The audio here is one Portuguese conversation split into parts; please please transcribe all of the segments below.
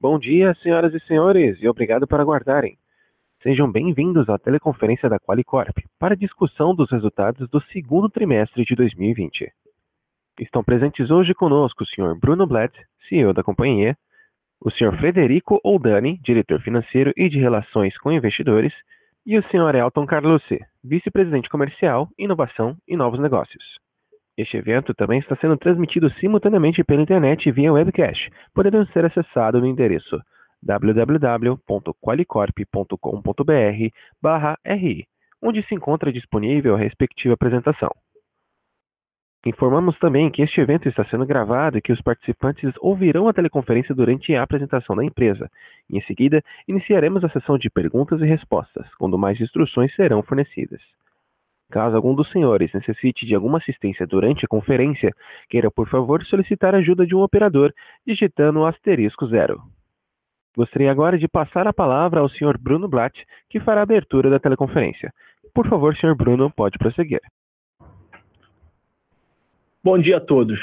Bom dia, senhoras e senhores, e obrigado por aguardarem. Sejam bem-vindos à teleconferência da Qualicorp para a discussão dos resultados do segundo trimestre de 2020. Estão presentes hoje conosco o Sr. Bruno Blatt, CEO da companhia, o Sr. Frederico Oldani, diretor financeiro e de relações com investidores, e o Sr. Elton Carlucci, vice-presidente comercial, inovação e novos negócios. Este evento também está sendo transmitido simultaneamente pela internet via webcast, podendo ser acessado no endereço www.qualicorp.com.br/ri, onde se encontra disponível a respectiva apresentação. Informamos também que este evento está sendo gravado e que os participantes ouvirão a teleconferência durante a apresentação da empresa. Em seguida, iniciaremos a sessão de perguntas e respostas, quando mais instruções serão fornecidas. Caso algum dos senhores necessite de alguma assistência durante a conferência, queira, por favor, solicitar a ajuda de um operador, digitando o *0. Gostaria agora de passar a palavra ao Sr. Bruno Blatt, que fará a abertura da teleconferência. Por favor, Sr. Bruno, pode prosseguir. Bom dia a todos.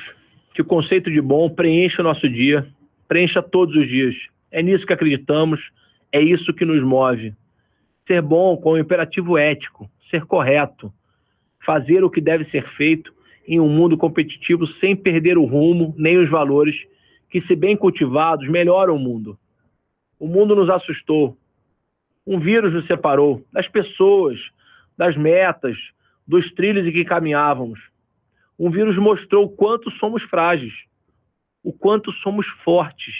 Que o conceito de bom preencha o nosso dia, preencha todos os dias. É nisso que acreditamos, é isso que nos move. Ser bom com o imperativo ético, ser correto, fazer o que deve ser feito em um mundo competitivo sem perder o rumo nem os valores que, se bem cultivados, melhoram o mundo. O mundo nos assustou. Um vírus nos separou das pessoas, das metas, dos trilhos em que caminhávamos. Um vírus mostrou o quanto somos frágeis, o quanto somos fortes.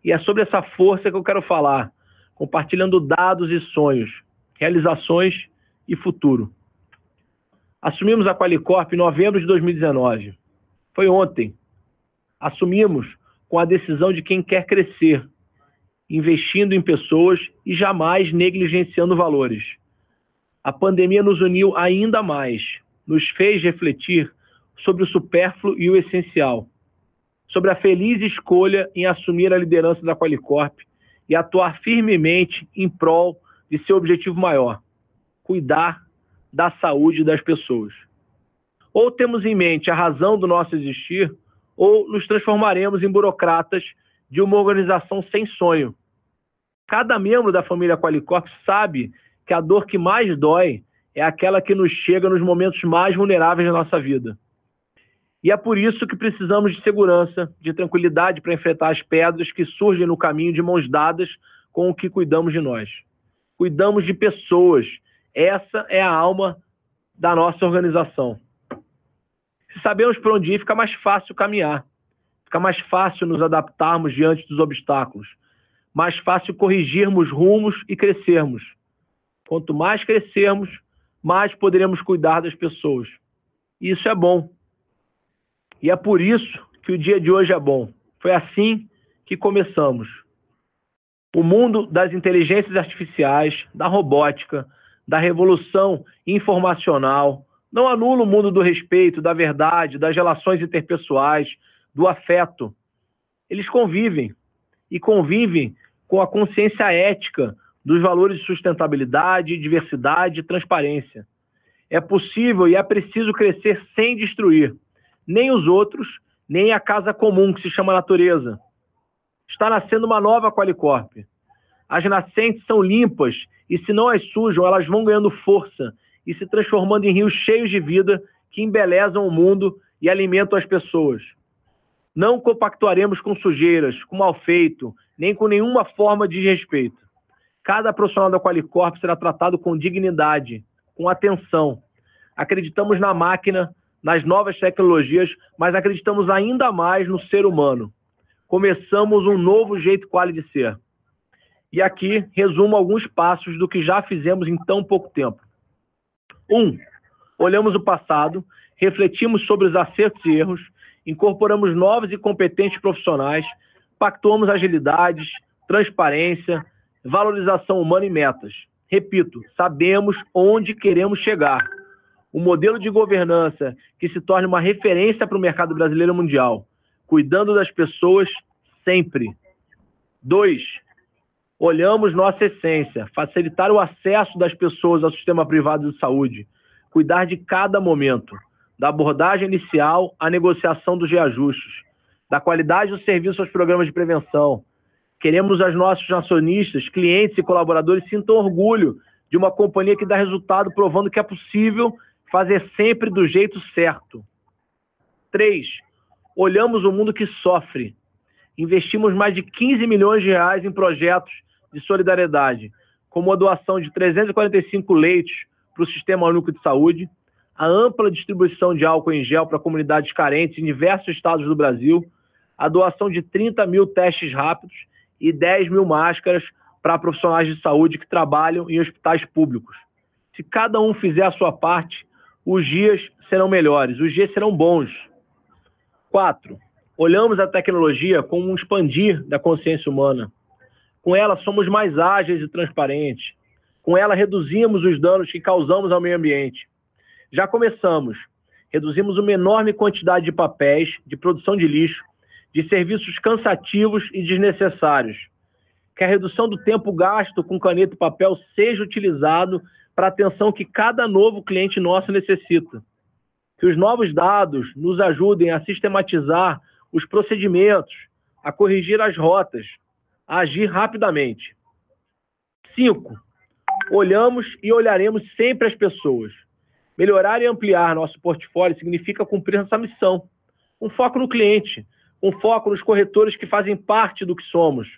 E é sobre essa força que eu quero falar, compartilhando dados e sonhos, realizações e futuro. Assumimos a Qualicorp em novembro de 2019. Foi ontem. Assumimos com a decisão de quem quer crescer, investindo em pessoas e jamais negligenciando valores. A pandemia nos uniu ainda mais, nos fez refletir sobre o supérfluo e o essencial, sobre a feliz escolha em assumir a liderança da Qualicorp e atuar firmemente em prol de seu objetivo maior, cuidar da saúde das pessoas. Ou temos em mente a razão do nosso existir, ou nos transformaremos em burocratas de uma organização sem sonho. Cada membro da família Qualicorp sabe que a dor que mais dói é aquela que nos chega nos momentos mais vulneráveis da nossa vida. E é por isso que precisamos de segurança, de tranquilidade para enfrentar as pedras que surgem no caminho de mãos dadas com o que cuidamos de nós. Cuidamos de pessoas. Essa é a alma da nossa organização. Se sabemos para onde ir, fica mais fácil caminhar. Fica mais fácil nos adaptarmos diante dos obstáculos. Mais fácil corrigirmos rumos e crescermos. Quanto mais crescermos, mais poderemos cuidar das pessoas. E isso é bom. E é por isso que o dia de hoje é bom. Foi assim que começamos. O mundo das inteligências artificiais, da robótica, da revolução informacional, não anula o mundo do respeito, da verdade, das relações interpessoais, do afeto. Eles convivem, e convivem com a consciência ética dos valores de sustentabilidade, diversidade e transparência. É possível e é preciso crescer sem destruir nem os outros, nem a casa comum que se chama natureza. Está nascendo uma nova Qualicorp. As nascentes são limpas e, se não as sujam, elas vão ganhando força e se transformando em rios cheios de vida que embelezam o mundo e alimentam as pessoas. Não compactuaremos com sujeiras, com mal feito, nem com nenhuma forma de desrespeito. Cada profissional da Qualicorp será tratado com dignidade, com atenção. Acreditamos na máquina, nas novas tecnologias, mas acreditamos ainda mais no ser humano. Começamos um novo jeito Quali de ser. E aqui resumo alguns passos do que já fizemos em tão pouco tempo. 1. Olhamos o passado, refletimos sobre os acertos e erros, incorporamos novos e competentes profissionais, pactuamos agilidades, transparência, valorização humana e metas. Repito, sabemos onde queremos chegar. Um modelo de governança que se torne uma referência para o mercado brasileiro e mundial, cuidando das pessoas sempre. 2. Olhamos nossa essência, facilitar o acesso das pessoas ao sistema privado de saúde, cuidar de cada momento, da abordagem inicial à negociação dos reajustes, da qualidade do serviço aos programas de prevenção, Queremos que os nossos acionistas, clientes e colaboradores sintam orgulho de uma companhia que dá resultado, provando que é possível fazer sempre do jeito certo. 3. Olhamos o mundo que sofre. Investimos mais de 15 milhões de reais em projetos de solidariedade, como a doação de 345 leitos para o Sistema Único de Saúde, a ampla distribuição de álcool em gel para comunidades carentes em diversos estados do Brasil, a doação de 30 mil testes rápidos e 10 mil máscaras para profissionais de saúde que trabalham em hospitais públicos. Se cada um fizer a sua parte, os dias serão melhores, os dias serão bons. 4. Olhamos a tecnologia como um expandir da consciência humana. Com ela, somos mais ágeis e transparentes. Com ela, reduzimos os danos que causamos ao meio ambiente. Já começamos. Reduzimos uma enorme quantidade de papéis, de produção de lixo, de serviços cansativos e desnecessários. Que a redução do tempo gasto com caneta e papel seja utilizado para a atenção que cada novo cliente nosso necessita. Que os novos dados nos ajudem a sistematizar os procedimentos, a corrigir as rotas, a agir rapidamente. 5. Olhamos e olharemos sempre as pessoas. Melhorar e ampliar nosso portfólio significa cumprir essa missão. Com foco no cliente, com foco nos corretores que fazem parte do que somos,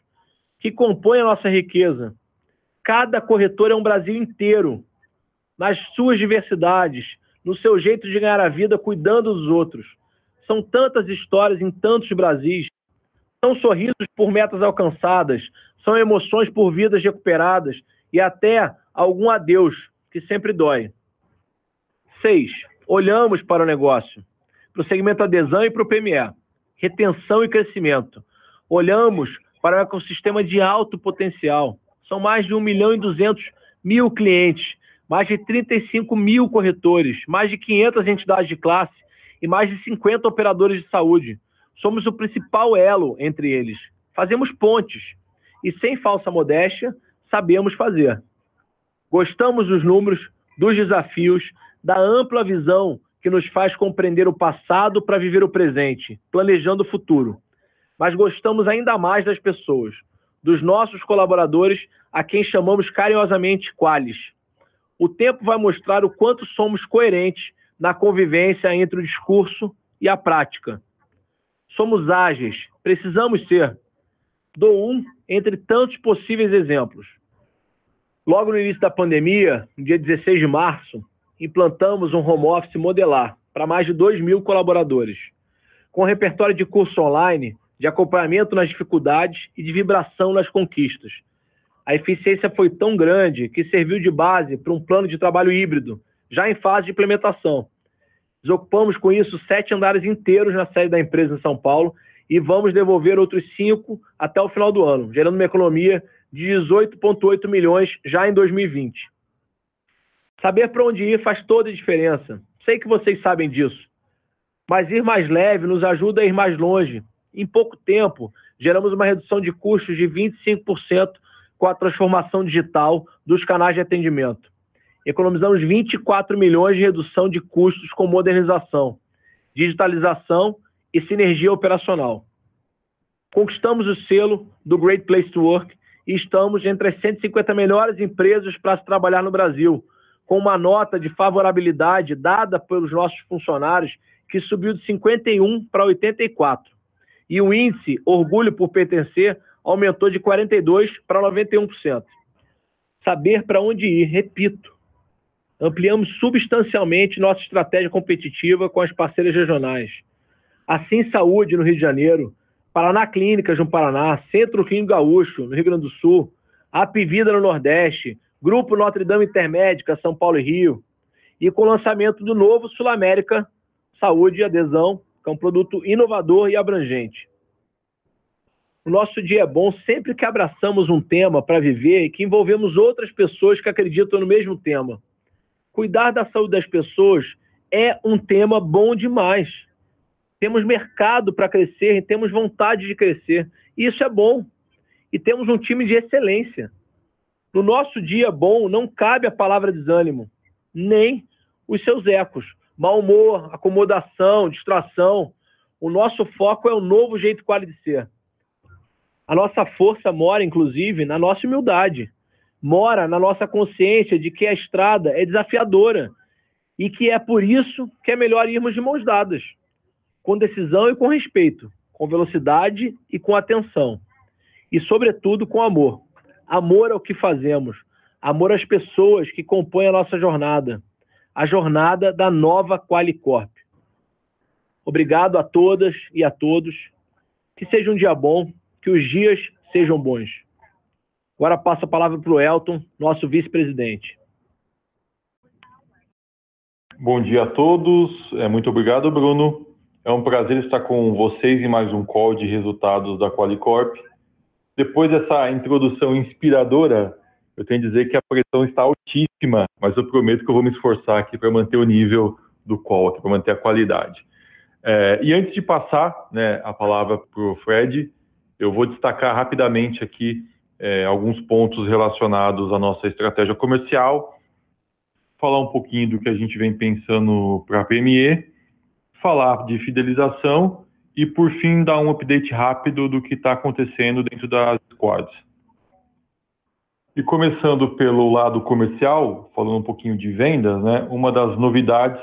que compõem a nossa riqueza. Cada corretor é um Brasil inteiro, nas suas diversidades, no seu jeito de ganhar a vida cuidando dos outros. São tantas histórias em tantos Brasis. São sorrisos por metas alcançadas, são emoções por vidas recuperadas e até algum adeus que sempre dói. 6. Olhamos para o negócio, para o segmento adesão e para o PME. Retenção e crescimento. Olhamos para o ecossistema de alto potencial. São mais de 1.200.000 clientes, mais de 35 mil corretores, mais de 500 entidades de classe e mais de 50 operadores de saúde. Somos o principal elo entre eles. Fazemos pontes e, sem falsa modéstia, sabemos fazer. Gostamos dos números, dos desafios, da ampla visão que nos faz compreender o passado para viver o presente, planejando o futuro. Mas gostamos ainda mais das pessoas, dos nossos colaboradores, a quem chamamos carinhosamente qualis. O tempo vai mostrar o quanto somos coerentes na convivência entre o discurso e a prática. Somos ágeis, precisamos ser. Dou um entre tantos possíveis exemplos. Logo no início da pandemia, no dia 16 de março, implantamos um home office modelar para mais de 2.000 colaboradores, com repertório de curso online, de acompanhamento nas dificuldades e de vibração nas conquistas. A eficiência foi tão grande que serviu de base para um plano de trabalho híbrido, já em fase de implementação. Desocupamos com isso 7 andares inteiros na sede da empresa em São Paulo e vamos devolver outros 5 até o final do ano, gerando uma economia de 18,8 milhões já em 2020. Saber para onde ir faz toda a diferença. Sei que vocês sabem disso. Mas ir mais leve nos ajuda a ir mais longe. Em pouco tempo, geramos uma redução de custos de 25% com a transformação digital dos canais de atendimento. Economizamos 24 milhões de redução de custos com modernização, digitalização e sinergia operacional. Conquistamos o selo do Great Place to Work e estamos entre as 150 melhores empresas para se trabalhar no Brasil, com uma nota de favorabilidade dada pelos nossos funcionários que subiu de 51 para 84. E o índice Orgulho por Pertencer aumentou de 42% para 91%. Saber para onde ir, repito. Ampliamos substancialmente nossa estratégia competitiva com as parceiras regionais. Assim Saúde, no Rio de Janeiro, Paraná Clínicas, no Paraná, Centro Clínico Gaúcho, no Rio Grande do Sul, Apivida, no Nordeste, Grupo Notre Dame Intermédica, São Paulo e Rio, e com o lançamento do novo Sul América Saúde e Adesão, que é um produto inovador e abrangente. O nosso dia é bom sempre que abraçamos um tema para viver e que envolvemos outras pessoas que acreditam no mesmo tema. Cuidar da saúde das pessoas é um tema bom demais. Temos mercado para crescer e temos vontade de crescer. E isso é bom. E temos um time de excelência. No nosso dia bom não cabe a palavra desânimo, nem os seus ecos. Mau humor, acomodação, distração. O nosso foco é o novo jeito quali de ser. A nossa força mora, inclusive, na nossa humildade. Mora na nossa consciência de que a estrada é desafiadora e que é por isso que é melhor irmos de mãos dadas, com decisão e com respeito, com velocidade e com atenção. E, sobretudo, com amor. Amor ao que fazemos. Amor às pessoas que compõem a nossa jornada. A jornada da nova Qualicorp. Obrigado a todas e a todos. Que seja um dia bom, que os dias sejam bons. Agora passo a palavra para o Elton, nosso vice-presidente. Bom dia a todos. Muito obrigado, Bruno. É um prazer estar com vocês em mais um call de resultados da Qualicorp. Depois dessa introdução inspiradora, eu tenho que dizer que a pressão está altíssima, mas eu prometo que eu vou me esforçar aqui para manter o nível do call, para manter a qualidade. E antes de passar, a palavra para o Fred, eu vou destacar rapidamente aqui alguns pontos relacionados à nossa estratégia comercial, falar um pouquinho do que a gente vem pensando para a PME, falar de fidelização e, por fim, dar um update rápido do que está acontecendo dentro das squads. E começando pelo lado comercial, falando um pouquinho de vendas, uma das novidades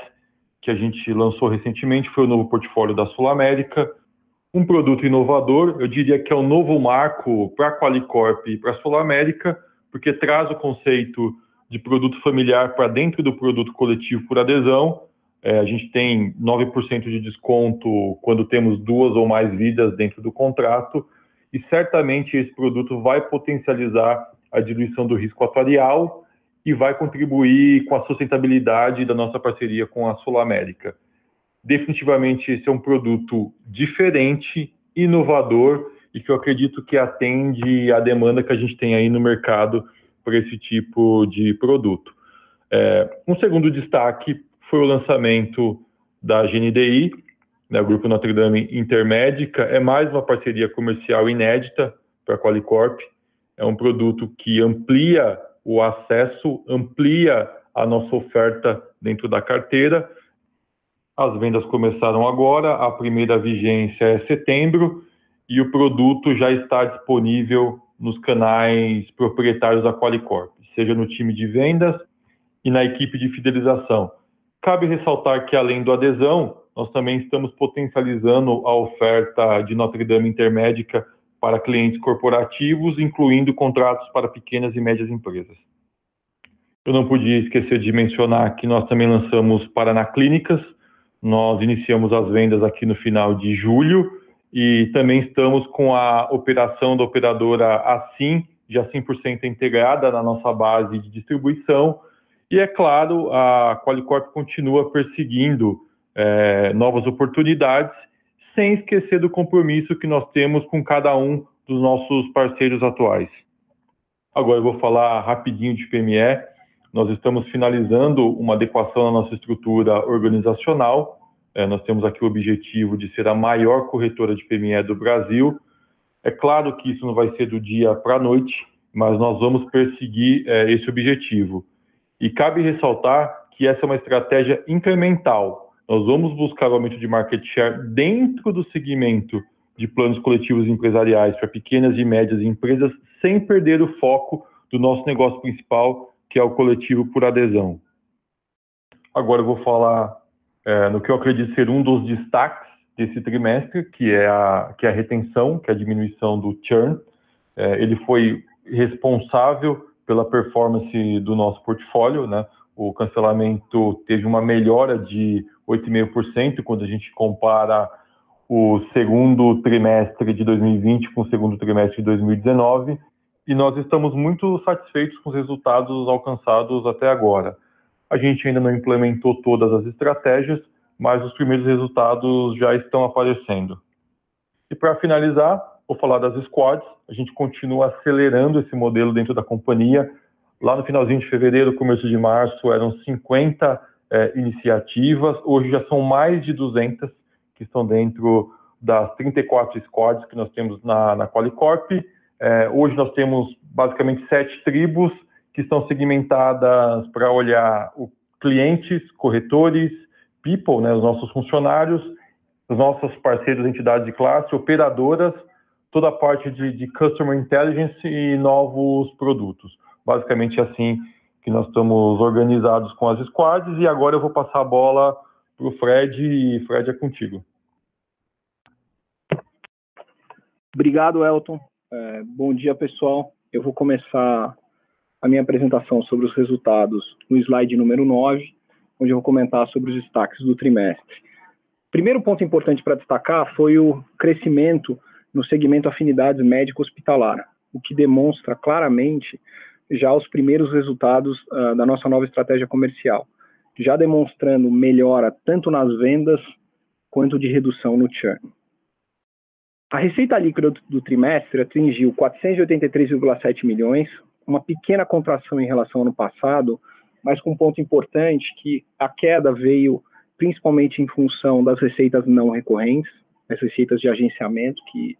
que a gente lançou recentemente foi o novo portfólio da Sul América, um produto inovador, eu diria que é um novo marco para a Qualicorp e para a Sul América, porque traz o conceito de produto familiar para dentro do produto coletivo por adesão. A gente tem 9% de desconto quando temos 2 ou mais vidas dentro do contrato, e certamente esse produto vai potencializar a diluição do risco atuarial e vai contribuir com a sustentabilidade da nossa parceria com a Sul América. Definitivamente esse é um produto diferente, inovador e que eu acredito que atende à demanda que a gente tem aí no mercado para esse tipo de produto. Um segundo destaque foi o lançamento da GNDI, o Grupo Notre Dame Intermédica. É mais uma parceria comercial inédita para a Qualicorp. É um produto que amplia o acesso, amplia a nossa oferta dentro da carteira. As vendas começaram agora, a primeira vigência é setembro e o produto já está disponível nos canais proprietários da Qualicorp, seja no time de vendas e na equipe de fidelização. Cabe ressaltar que, além do adesão, nós também estamos potencializando a oferta de Notre Dame Intermédica para clientes corporativos, incluindo contratos para pequenas e médias empresas. Eu não podia esquecer de mencionar que nós também lançamos Paraná Clínicas. Nós iniciamos as vendas aqui no final de julho e também estamos com a operação da operadora Assim, já 100% integrada na nossa base de distribuição. E, é claro, a Qualicorp continua perseguindo novas oportunidades, sem esquecer do compromisso que nós temos com cada um dos nossos parceiros atuais. Agora eu vou falar rapidinho de PME. Nós estamos finalizando uma adequação na nossa estrutura organizacional. Nós temos aqui o objetivo de ser a maior corretora de PME do Brasil. É claro que isso não vai ser do dia para a noite, mas nós vamos perseguir esse objetivo. E cabe ressaltar que essa é uma estratégia incremental. Nós vamos buscar o aumento de market share dentro do segmento de planos coletivos empresariais para pequenas e médias empresas, sem perder o foco do nosso negócio principal, que é o coletivo por adesão. Agora eu vou falar no que eu acredito ser um dos destaques desse trimestre, que é a retenção, que é a diminuição do churn. Ele foi responsável pela performance do nosso portfólio, O cancelamento teve uma melhora de 8,5% quando a gente compara o segundo trimestre de 2020 com o segundo trimestre de 2019, e nós estamos muito satisfeitos com os resultados alcançados até agora. A gente ainda não implementou todas as estratégias, mas os primeiros resultados já estão aparecendo. E para finalizar, vou falar das squads. A gente continua acelerando esse modelo dentro da companhia. Lá no finalzinho de fevereiro, começo de março, eram 50 iniciativas. Hoje já são mais de 200 que estão dentro das 34 squads que nós temos na Qualicorp. Hoje nós temos basicamente 7 tribos que estão segmentadas para olhar clientes, corretores, people, os nossos funcionários, os nossos parceiros, entidades de classe, operadoras, toda a parte de Customer Intelligence e novos produtos. Basicamente assim que nós estamos organizados com as squads, e agora eu vou passar a bola para o Fred, e Fred, é contigo. Obrigado, Elton. Bom dia, pessoal. Eu vou começar a minha apresentação sobre os resultados no slide número 9, onde eu vou comentar sobre os destaques do trimestre. Primeiro ponto importante para destacar foi o crescimento no segmento afinidades médico-hospitalar, o que demonstra claramente já os primeiros resultados da nossa nova estratégia comercial, já demonstrando melhora tanto nas vendas quanto de redução no churn. A receita líquida do trimestre atingiu 483,7 milhões, uma pequena contração em relação ao ano passado, mas com um ponto importante que a queda veio principalmente em função das receitas não recorrentes, as receitas de agenciamento, que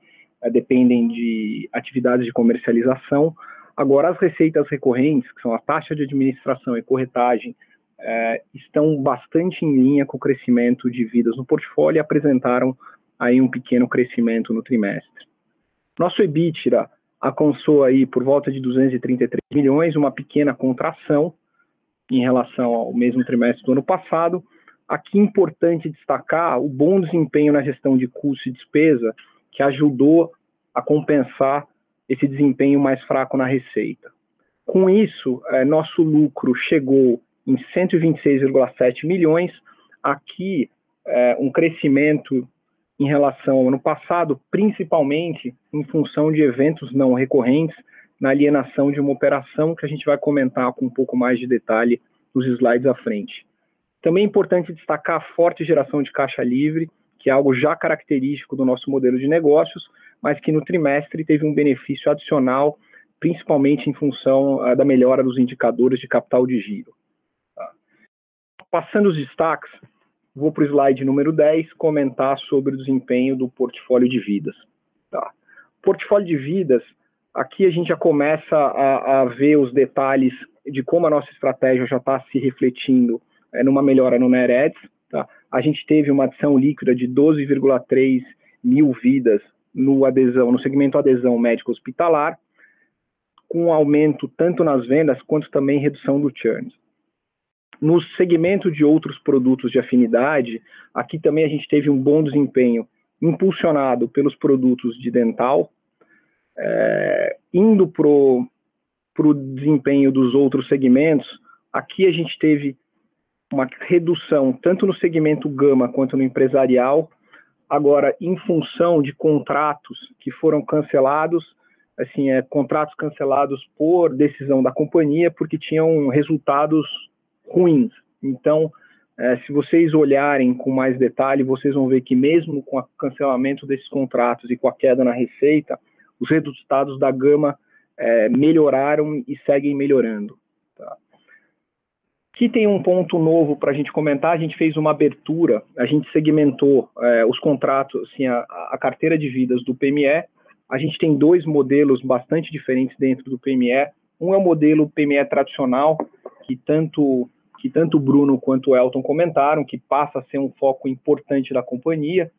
dependem de atividades de comercialização. Agora, as receitas recorrentes, que são a taxa de administração e corretagem, estão bastante em linha com o crescimento de vidas no portfólio e apresentaram aí um pequeno crescimento no trimestre. Nosso EBITDA alcançou aí por volta de 233 milhões, uma pequena contração em relação ao mesmo trimestre do ano passado. Aqui é importante destacar o bom desempenho na gestão de custo e despesa, que ajudou a compensar esse desempenho mais fraco na receita. Com isso, nosso lucro chegou em 126,7 milhões, aqui um crescimento em relação ao ano passado, principalmente em função de eventos não recorrentes na alienação de uma operação que a gente vai comentar com um pouco mais de detalhe nos slides à frente. Também é importante destacar a forte geração de caixa livre, que é algo já característico do nosso modelo de negócios, mas que no trimestre teve um benefício adicional, principalmente em função da melhora dos indicadores de capital de giro. Passando os destaques, vou para o slide número 10, comentar sobre o desempenho do portfólio de vidas. Portfólio de vidas, aqui a gente já começa a ver os detalhes de como a nossa estratégia já está se refletindo numa melhora no Net Adds. A gente teve uma adição líquida de 12,3 mil vidas no segmento adesão médico hospitalar, com um aumento tanto nas vendas quanto também redução do churn. No segmento de outros produtos de afinidade, aqui também a gente teve um bom desempenho impulsionado pelos produtos de dental, indo para o desempenho dos outros segmentos. Aqui a gente teve uma redução tanto no segmento gama quanto no empresarial, agora em função de contratos que foram cancelados, contratos cancelados por decisão da companhia, porque tinham resultados ruins. Então, se vocês olharem com mais detalhe, vocês vão ver que mesmo com o cancelamento desses contratos e com a queda na receita, os resultados da gama melhoraram e seguem melhorando. Tá? Aqui tem um ponto novo para a gente comentar. A gente fez uma abertura, a gente segmentou os contratos, a carteira de vidas do PME. A gente tem dois modelos bastante diferentes dentro do PME. Um é o modelo PME tradicional, que tanto o Bruno quanto o Elton comentaram, que passa a ser um foco importante da companhia.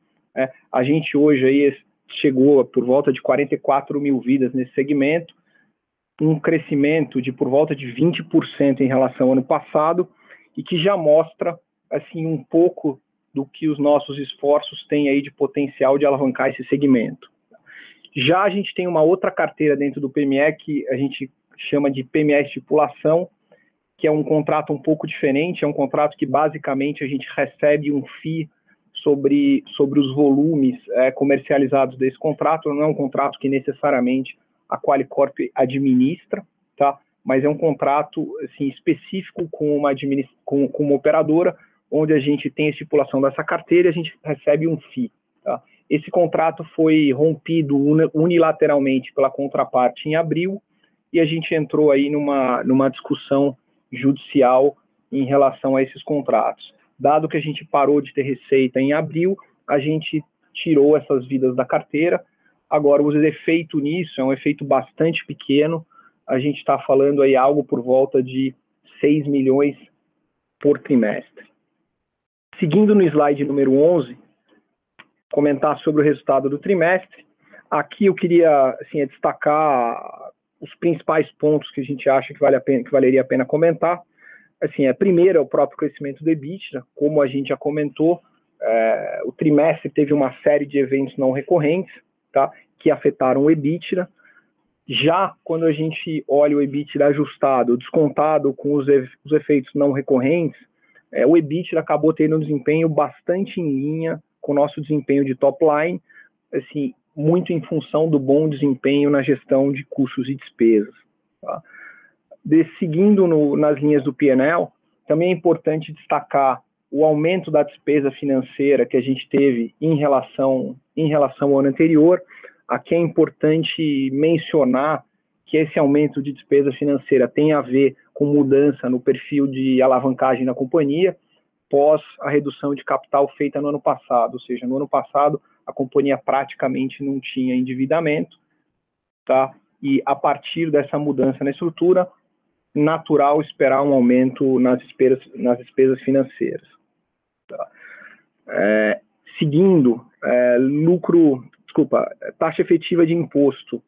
A gente hoje aí chegou por volta de 44 mil vidas nesse segmento, um crescimento de por volta de 20% em relação ao ano passado, e que já mostra um pouco do que os nossos esforços têm aí de potencial de alavancar esse segmento. Já a gente tem uma outra carteira dentro do PME que a gente chama de PME estipulação, que é um contrato um pouco diferente, é um contrato que basicamente a gente recebe um FII sobre os volumes comercializados desse contrato. Não é um contrato que necessariamente a Qualicorp administra, tá? Mas é um contrato específico com uma operadora, onde a gente tem a estipulação dessa carteira e a gente recebe um FII. Tá? Esse contrato foi rompido unilateralmente pela contraparte em abril, e a gente entrou aí numa discussão judicial em relação a esses contratos. Dado que a gente parou de ter receita em abril, a gente tirou essas vidas da carteira. Agora, o efeito nisso é um efeito bastante pequeno. A gente está falando aí algo por volta de 6 milhões por trimestre. Seguindo no slide número 11, comentar sobre o resultado do trimestre. Aqui eu queria assim, destacar os principais pontos que a gente acha que valeria a pena comentar. Assim, primeiro é o próprio crescimento do EBITDA, como a gente já comentou, o trimestre teve uma série de eventos não recorrentes, tá, que afetaram o EBITDA. Já quando a gente olha o EBITDA ajustado, descontado com os efeitos não recorrentes, o EBITDA acabou tendo um desempenho bastante em linha com o nosso desempenho de top line, assim, muito em função do bom desempenho na gestão de custos e despesas. Tá? Seguindo nas linhas do P&L, também é importante destacar o aumento da despesa financeira que a gente teve em relação ao ano anterior. Aqui é importante mencionar que esse aumento de despesa financeira tem a ver com mudança no perfil de alavancagem da companhia, pós a redução de capital feita no ano passado, ou seja, no ano passado a companhia praticamente não tinha endividamento, tá? E a partir dessa mudança na estrutura, natural esperar um aumento nas despesas financeiras. Tá? Seguindo, taxa efetiva de imposto.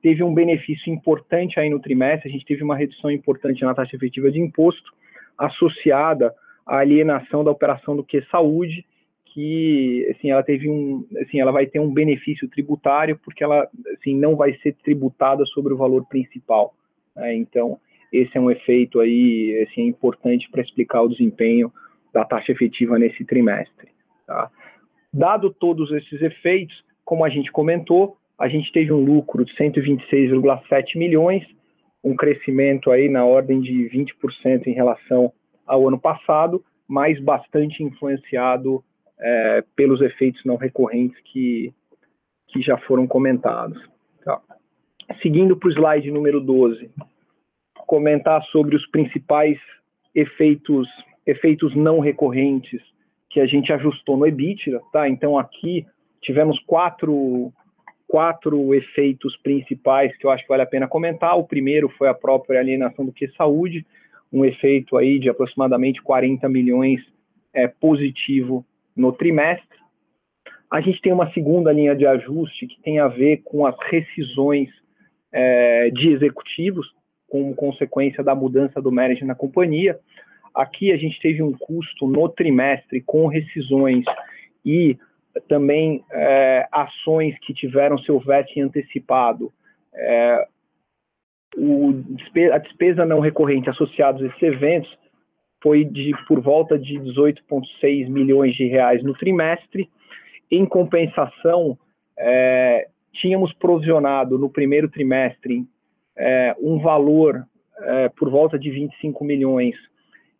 Teve um benefício importante aí no trimestre, a gente teve uma redução importante na taxa efetiva de imposto, associada à alienação da operação do QSaúde, que assim, ela vai ter um benefício tributário, porque ela assim, não vai ser tributada sobre o valor principal. Né? Então, esse é um efeito aí, assim, importante para explicar o desempenho da taxa efetiva nesse trimestre. Tá? Dado todos esses efeitos, como a gente comentou, a gente teve um lucro de 126,7 milhões, um crescimento aí na ordem de 20% em relação ao ano passado, mas bastante influenciado pelos efeitos não recorrentes que já foram comentados. Tá. Seguindo para o slide número 12, comentar sobre os principais efeitos não recorrentes que a gente ajustou no EBITDA. Tá? Então, aqui tivemos quatro efeitos principais que eu acho que vale a pena comentar. O primeiro foi a própria alienação do QSaúde, um efeito aí de aproximadamente 40 milhões positivo no trimestre. A gente tem uma segunda linha de ajuste que tem a ver com as rescisões de executivos, como consequência da mudança do management na companhia. Aqui a gente teve um custo no trimestre com rescisões e também ações que tiveram seu vesting antecipado. A despesa não recorrente associada a esses eventos foi por volta de 18,6 milhões de reais no trimestre. Em compensação, tínhamos provisionado no primeiro trimestre um valor por volta de 25 milhões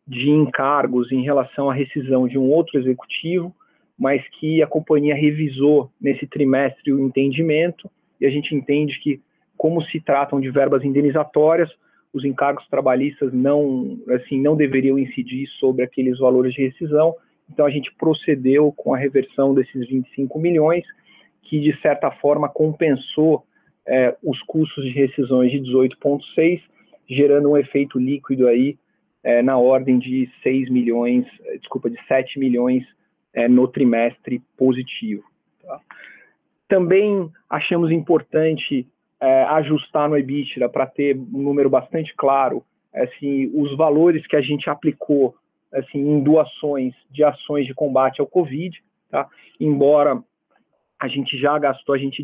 de encargos em relação à rescisão de um outro executivo, mas que a companhia revisou nesse trimestre o entendimento, e a gente entende que, como se tratam de verbas indenizatórias, os encargos trabalhistas não deveriam incidir sobre aqueles valores de rescisão. Então, a gente procedeu com a reversão desses 25 milhões, que, de certa forma, compensou os custos de rescisões de 18,6, gerando um efeito líquido aí na ordem de 7 milhões no trimestre positivo. Tá? Também achamos importante ajustar no EBITDA para ter um número bastante claro, assim, os valores que a gente aplicou assim, em doações de ações de combate ao Covid, tá? Embora a gente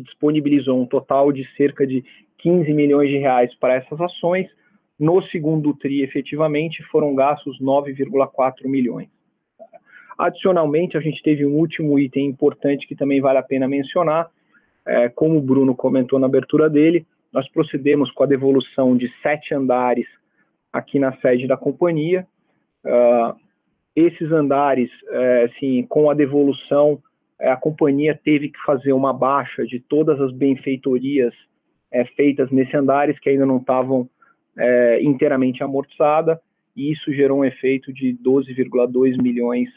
disponibilizou um total de cerca de 15 milhões de reais para essas ações. No segundo TRI, efetivamente, foram gastos 9,4 milhões. Adicionalmente, a gente teve um último item importante que também vale a pena mencionar. Como o Bruno comentou na abertura dele, nós procedemos com a devolução de 7 andares aqui na sede da companhia. Esses andares, assim, com a devolução, a companhia teve que fazer uma baixa de todas as benfeitorias feitas nesses andares que ainda não estavam inteiramente amortizadas, e isso gerou um efeito de 12,2 milhões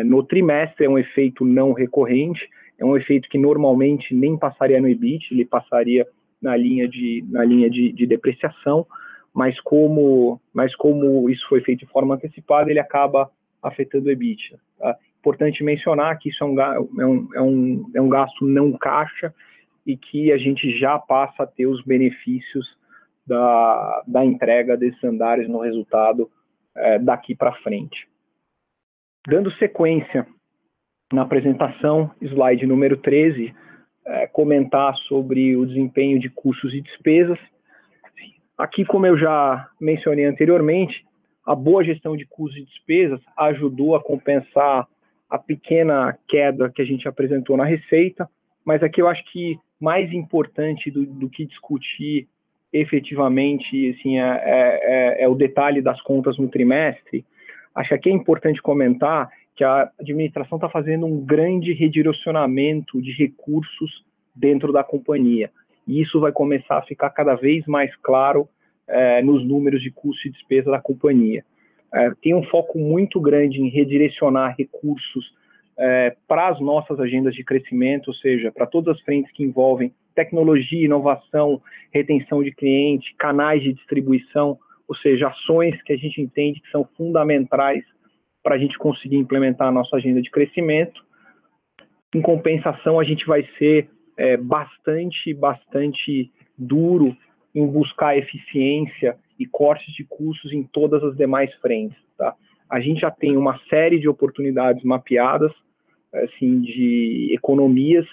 no trimestre. É um efeito não recorrente, é um efeito que normalmente nem passaria no EBIT, ele passaria na linha de depreciação, mas como isso foi feito de forma antecipada, ele acaba afetando o EBIT. Tá? Importante mencionar que isso é um gasto não caixa, e que a gente já passa a ter os benefícios da entrega desses andares no resultado daqui para frente. Dando sequência na apresentação, slide número 13, comentar sobre o desempenho de custos e despesas. Aqui, como eu já mencionei anteriormente, a boa gestão de custos e despesas ajudou a compensar a pequena queda que a gente apresentou na receita, mas aqui eu acho que mais importante do que discutir efetivamente assim, é o detalhe das contas no trimestre. Acho que aqui é importante comentar que a administração está fazendo um grande redirecionamento de recursos dentro da companhia. E isso vai começar a ficar cada vez mais claro nos números de custo e despesa da companhia. Tem um foco muito grande em redirecionar recursos para as nossas agendas de crescimento, ou seja, para todas as frentes que envolvem tecnologia, inovação, retenção de cliente, canais de distribuição, ou seja, ações que a gente entende que são fundamentais para a gente conseguir implementar a nossa agenda de crescimento. Em compensação, a gente vai ser bastante duro em buscar eficiência e cortes de custos em todas as demais frentes. Tá? A gente já tem uma série de oportunidades mapeadas, assim, de economias,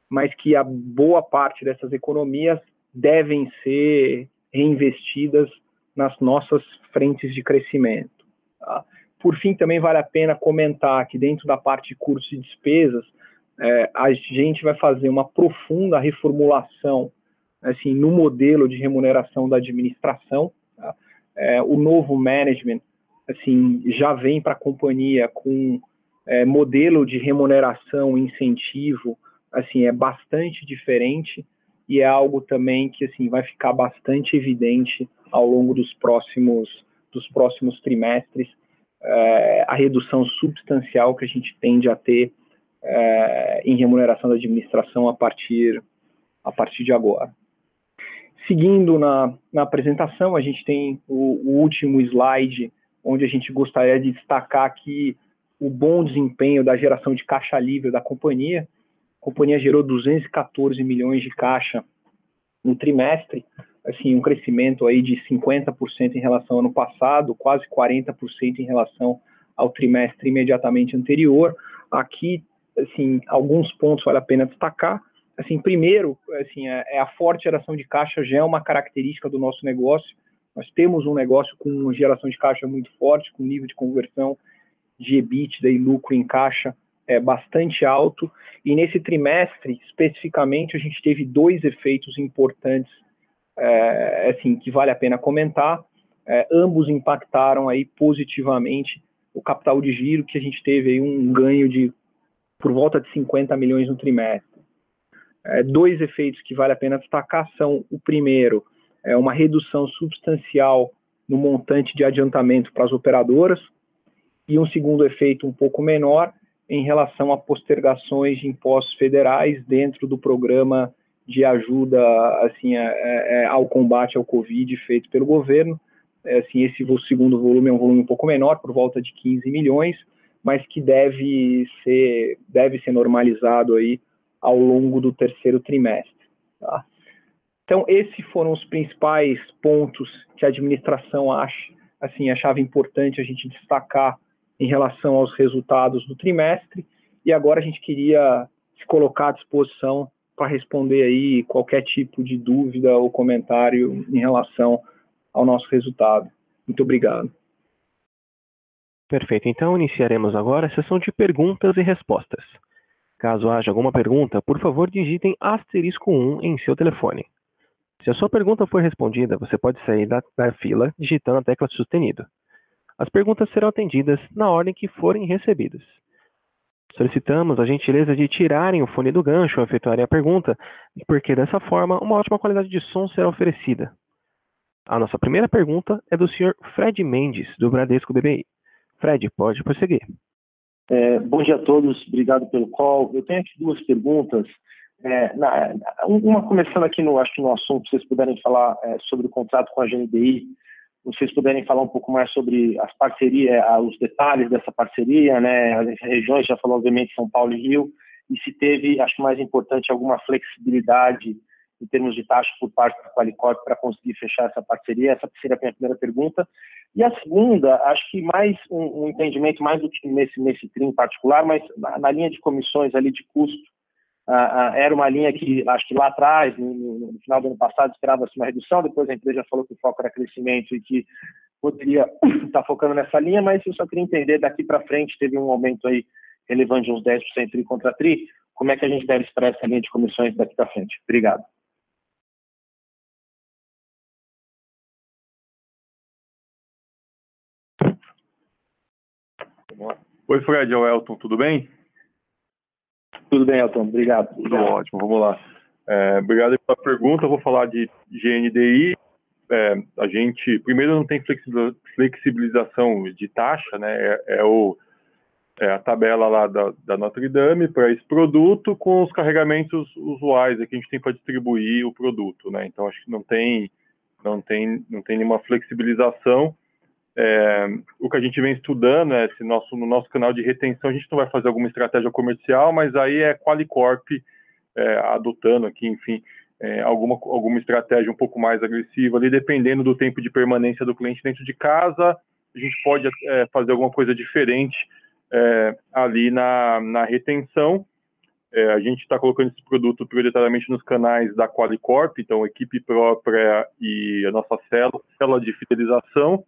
mas que a boa parte dessas economias devem ser reinvestidas nas nossas frentes de crescimento. Tá? Por fim, também vale a pena comentar que dentro da parte de custos e despesas, a gente vai fazer uma profunda reformulação assim, no modelo de remuneração da administração. Tá? O novo management assim, já vem para a companhia com modelo de remuneração e incentivo assim, bastante diferente e é algo também que assim, vai ficar bastante evidente ao longo dos próximos trimestres, a redução substancial que a gente tende a ter em remuneração da administração a partir de agora. Seguindo na apresentação, a gente tem o último slide, onde a gente gostaria de destacar aqui o bom desempenho da geração de caixa livre da companhia. A companhia gerou 214 milhões de caixa no trimestre, assim, um crescimento aí de 50% em relação ao ano passado, quase 40% em relação ao trimestre imediatamente anterior. Aqui, assim, alguns pontos vale a pena destacar. Assim, primeiro, assim, a forte geração de caixa já é uma característica do nosso negócio. Nós temos um negócio com uma geração de caixa muito forte, com nível de conversão de EBITDA e lucro em caixa bastante alto. E nesse trimestre, especificamente, a gente teve dois efeitos importantes assim, que vale a pena comentar. Ambos impactaram aí positivamente o capital de giro, que a gente teve aí um ganho de por volta de 50 milhões no trimestre. Dois efeitos que vale a pena destacar são, o primeiro, uma redução substancial no montante de adiantamento para as operadoras, e um segundo efeito um pouco menor em relação a postergações de impostos federais dentro do programa de ajuda assim, ao combate ao Covid feito pelo governo. Assim, esse segundo volume é um volume um pouco menor, por volta de 15 milhões, mas que deve ser normalizado aí ao longo do terceiro trimestre. Tá? Então, esses foram os principais pontos que a administração achava importante a gente destacar em relação aos resultados do trimestre, e agora a gente queria se colocar à disposição para responder aí qualquer tipo de dúvida ou comentário em relação ao nosso resultado. Muito obrigado. Perfeito. Então, iniciaremos agora a sessão de perguntas e respostas. Caso haja alguma pergunta, por favor, digitem *1 em seu telefone. Se a sua pergunta for respondida, você pode sair da fila digitando a tecla sustenido. As perguntas serão atendidas na ordem que forem recebidas. Solicitamos a gentileza de tirarem o fone do gancho ao efetuarem a pergunta, porque dessa forma uma ótima qualidade de som será oferecida. A nossa primeira pergunta é do Sr. Fred Mendes, do Bradesco BBI. Fred, pode prosseguir. Bom dia a todos, obrigado pelo call. Eu tenho aqui duas perguntas. Uma começando aqui no assunto, se vocês puderem falar sobre o contrato com a GNDI, se vocês puderem falar um pouco mais sobre as parcerias, os detalhes dessa parceria, né? As regiões, já falou obviamente São Paulo e Rio, e se teve, acho que mais importante, alguma flexibilidade em termos de taxa por parte da Qualicorp para conseguir fechar essa parceria. Essa seria a minha primeira pergunta. E a segunda, acho que mais um entendimento, mais do que nesse TRI em particular, mas na linha de comissões ali de custo, era uma linha que, acho que lá atrás, no final do ano passado, esperava-se uma redução, depois a empresa falou que o foco era crescimento e que poderia estar focando nessa linha, mas eu só queria entender, daqui para frente, teve um aumento aí relevante de uns 10% TRI contra TRI, como é que a gente deve esperar essa linha de comissões daqui para frente? Obrigado. Oi, Fred, é o Elton, tudo bem? Tudo bem, Elton, obrigado. Tudo ótimo, vamos lá. Obrigado pela pergunta, eu vou falar de GNDI. A gente, primeiro, não tem flexibilização de taxa, né? A tabela lá da Notre Dame para esse produto com os carregamentos usuais que a gente tem para distribuir o produto, né? Então, acho que não tem nenhuma flexibilização. O que a gente vem estudando é no nosso canal de retenção, a gente não vai fazer alguma estratégia comercial, mas aí é Qualicorp adotando aqui, enfim, alguma estratégia um pouco mais agressiva ali, dependendo do tempo de permanência do cliente dentro de casa, a gente pode fazer alguma coisa diferente ali na retenção. A gente está colocando esse produto prioritariamente nos canais da Qualicorp, então equipe própria e a nossa célula de fidelização,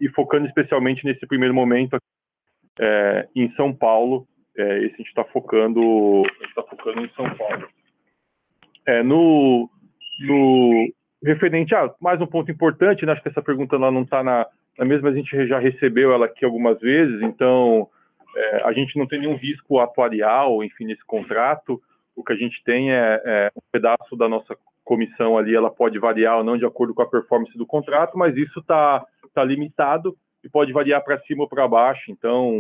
e focando especialmente nesse primeiro momento em São Paulo. Esse a gente está focando em São Paulo. No referente mais um ponto importante, né, acho que essa pergunta lá não está na mesma, a gente já recebeu ela aqui algumas vezes, então a gente não tem nenhum risco atuarial, enfim, nesse contrato. O que a gente tem um pedaço da nossa comissão ali, ela pode variar ou não de acordo com a performance do contrato, mas isso está limitado e pode variar para cima ou para baixo, então,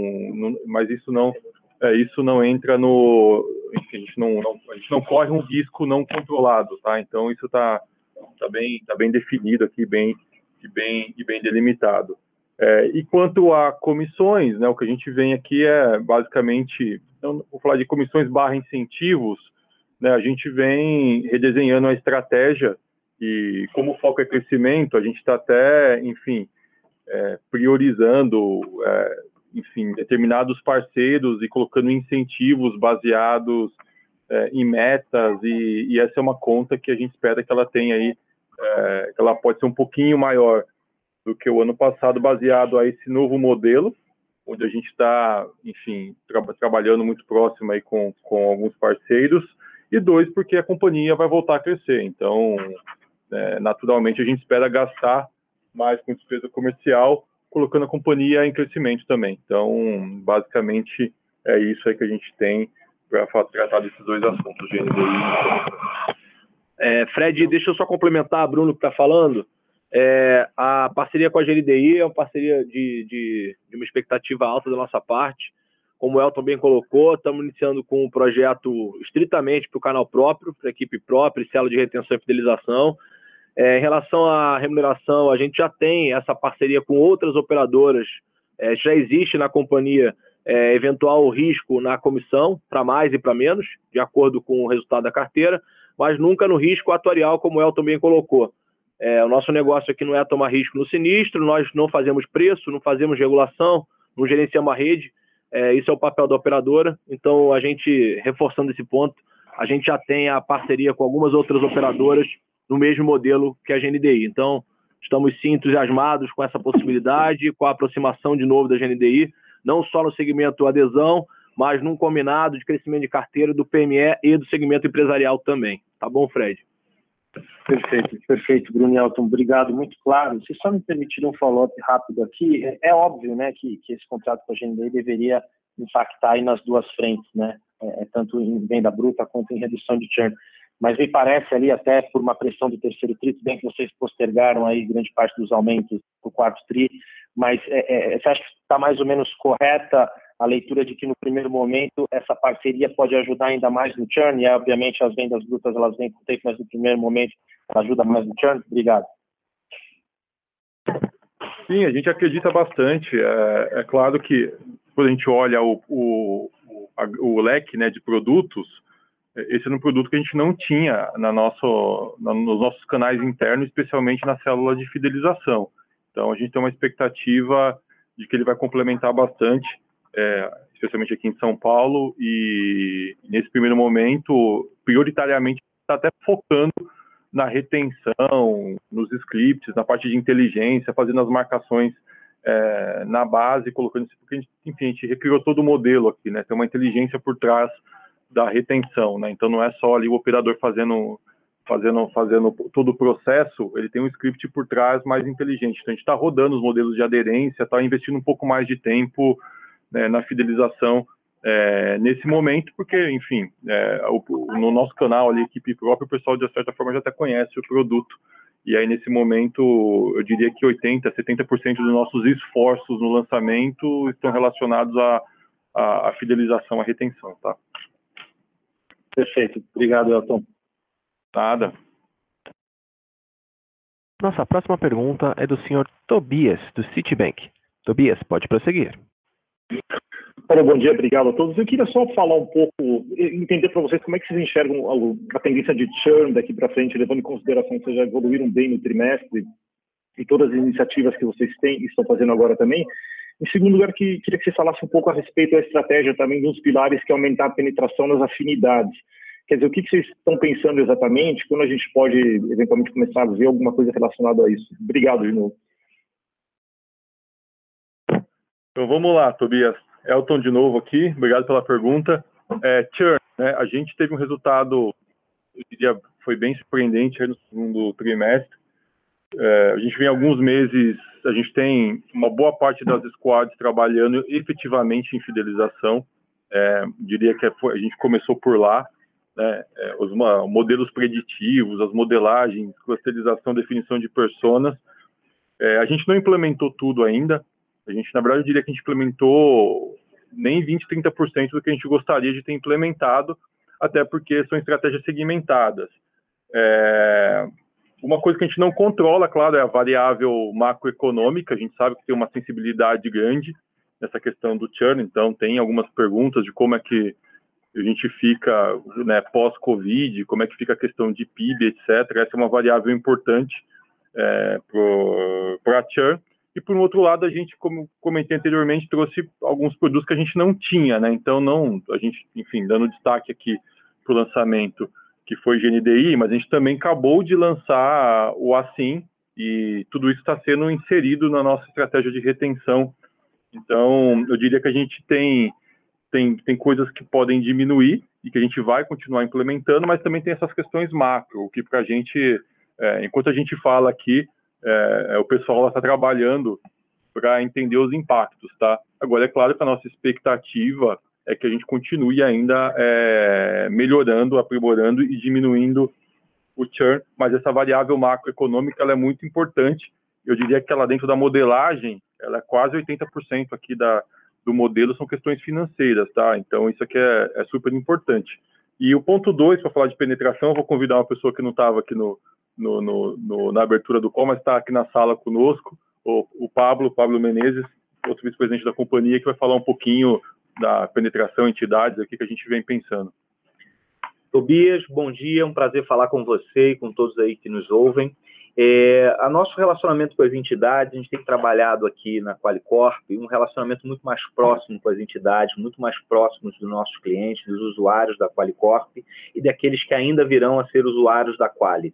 mas isso não entra no, enfim, a gente não corre um risco não controlado, tá? Então isso tá bem definido aqui, bem delimitado. E quanto a comissões, né, o que a gente vem aqui é basicamente, não vou falar de comissões / incentivos, né, a gente vem redesenhando a estratégia e como o foco é crescimento, a gente está até, enfim, priorizando, enfim, determinados parceiros e colocando incentivos baseados em metas, e essa é uma conta que a gente espera que ela tenha aí, que ela pode ser um pouquinho maior do que o ano passado, baseado a esse novo modelo, onde a gente está, enfim, trabalhando muito próximo aí com alguns parceiros, e 2, porque a companhia vai voltar a crescer. Então, naturalmente, a gente espera gastar mais com despesa comercial, colocando a companhia em crescimento também. Então, basicamente, é isso aí que a gente tem para tratar desses dois assuntos, GNDI. Fred, deixa eu só complementar, Bruno, que está falando. A parceria com a GNDI é uma parceria de uma expectativa alta da nossa parte. Como o Elton bem colocou, estamos iniciando com um projeto estritamente para o canal próprio, para a equipe própria, célula de retenção e fidelização. Em relação à remuneração, a gente já tem essa parceria com outras operadoras, já existe na companhia eventual risco na comissão, para mais e para menos, de acordo com o resultado da carteira, mas nunca no risco atuarial, como o Elton bem colocou. O nosso negócio aqui não é tomar risco no sinistro, nós não fazemos preço, não fazemos regulação, não gerenciamos a rede, isso é o papel da operadora. Então, a gente, reforçando esse ponto, a gente já tem a parceria com algumas outras operadoras no mesmo modelo que a GNDI. Então, estamos sim entusiasmados com essa possibilidade, com a aproximação de novo da GNDI, não só no segmento adesão, mas num combinado de crescimento de carteira do PME e do segmento empresarial também. Tá bom, Fred? Perfeito, Bruno e Elton, obrigado, muito claro. Se só me permitir um follow-up rápido aqui, é óbvio, né, que esse contrato com a GNDI deveria impactar aí nas duas frentes, né, tanto em venda bruta quanto em redução de churn. Mas me parece ali, até por uma pressão do terceiro TRI, bem que vocês postergaram aí grande parte dos aumentos para o quarto TRI, mas você acha que está mais ou menos correta a leitura de que no primeiro momento essa parceria pode ajudar ainda mais no churn, e obviamente as vendas brutas elas vêm com o tempo, mas no primeiro momento ela ajuda mais no churn? Obrigado. Sim, a gente acredita bastante. É claro que quando a gente olha o o leque, né, de produtos, esse era um produto que a gente não tinha nos nossos canais internos, especialmente na célula de fidelização. Então, a gente tem uma expectativa de que ele vai complementar bastante, especialmente aqui em São Paulo, e nesse primeiro momento, prioritariamente, está até focando na retenção, nos scripts, na parte de inteligência, fazendo as marcações na base, colocando isso, porque, enfim, a gente recriou todo o modelo aqui, né? Tem uma inteligência por trás da retenção, né? Então não é só ali o operador fazendo todo o processo, ele tem um script por trás mais inteligente. Então a gente está rodando os modelos de aderência, está investindo um pouco mais de tempo, né, na fidelização nesse momento, porque, enfim, no nosso canal ali, equipe própria, o pessoal de certa forma já até conhece o produto. E aí, nesse momento, eu diria que 80%, 70% dos nossos esforços no lançamento estão relacionados à fidelização, à retenção, tá? Perfeito. Obrigado, Elton. Nada. Nossa próxima pergunta é do senhor Tobias, do Citibank. Tobias, pode prosseguir. Olá, bom dia, obrigado a todos. Eu queria só falar um pouco, entender para vocês como é que vocês enxergam a tendência de churn daqui para frente, levando em consideração que vocês já evoluíram bem no trimestre e todas as iniciativas que vocês têm e estão fazendo agora também. Em segundo lugar, queria que você falasse um pouco a respeito da estratégia também dos pilares, que é aumentar a penetração nas afinidades. Quer dizer, o que vocês estão pensando exatamente, quando a gente pode eventualmente começar a ver alguma coisa relacionada a isso? Obrigado de novo. Então vamos lá, Tobias. Elton de novo aqui, obrigado pela pergunta. Churn, né? A gente teve um resultado, eu diria, foi bem surpreendente aí no segundo trimestre. A gente vem alguns meses, a gente tem uma boa parte das squads trabalhando efetivamente em fidelização. Diria que a gente começou por lá, né? Os modelos preditivos, as modelagens, clusterização, definição de personas. A gente não implementou tudo ainda. A gente, na verdade, eu diria que a gente implementou nem 20%, 30% do que a gente gostaria de ter implementado, até porque são estratégias segmentadas. Uma coisa que a gente não controla, claro, é a variável macroeconômica. A gente sabe que tem uma sensibilidade grande nessa questão do churn, então tem algumas perguntas de como é que a gente fica, né, pós-Covid, como é que fica a questão de PIB, etc. Essa é uma variável importante para a churn. E, por um outro lado, a gente, como comentei anteriormente, trouxe alguns produtos que a gente não tinha, né? Então, a gente, enfim, dando destaque aqui para o lançamento, que foi GNDI, mas a gente também acabou de lançar o Assim, e tudo isso está sendo inserido na nossa estratégia de retenção. Então, eu diria que a gente tem coisas que podem diminuir e que a gente vai continuar implementando, mas também tem essas questões macro, que para a gente, enquanto a gente fala aqui, o pessoal está trabalhando para entender os impactos, tá? Agora, é claro que a nossa expectativa é que a gente continue ainda melhorando, aprimorando e diminuindo o churn, mas essa variável macroeconômica ela é muito importante. Eu diria que ela, dentro da modelagem, ela é quase 80% aqui do modelo são questões financeiras, tá? Então, isso aqui é super importante. E o ponto 2, para falar de penetração, eu vou convidar uma pessoa que não estava aqui na abertura do call, mas está aqui na sala conosco, o Pablo Menezes, outro vice-presidente da companhia, que vai falar um pouquinho da penetração, entidades aqui que a gente vem pensando. Tobias, bom dia, é um prazer falar com você e com todos aí que nos ouvem. A nosso relacionamento com as entidades, a gente tem trabalhado aqui na Qualicorp um relacionamento muito mais próximo com as entidades, muito mais próximos dos nossos clientes, dos usuários da Qualicorp e daqueles que ainda virão a ser usuários da Quali.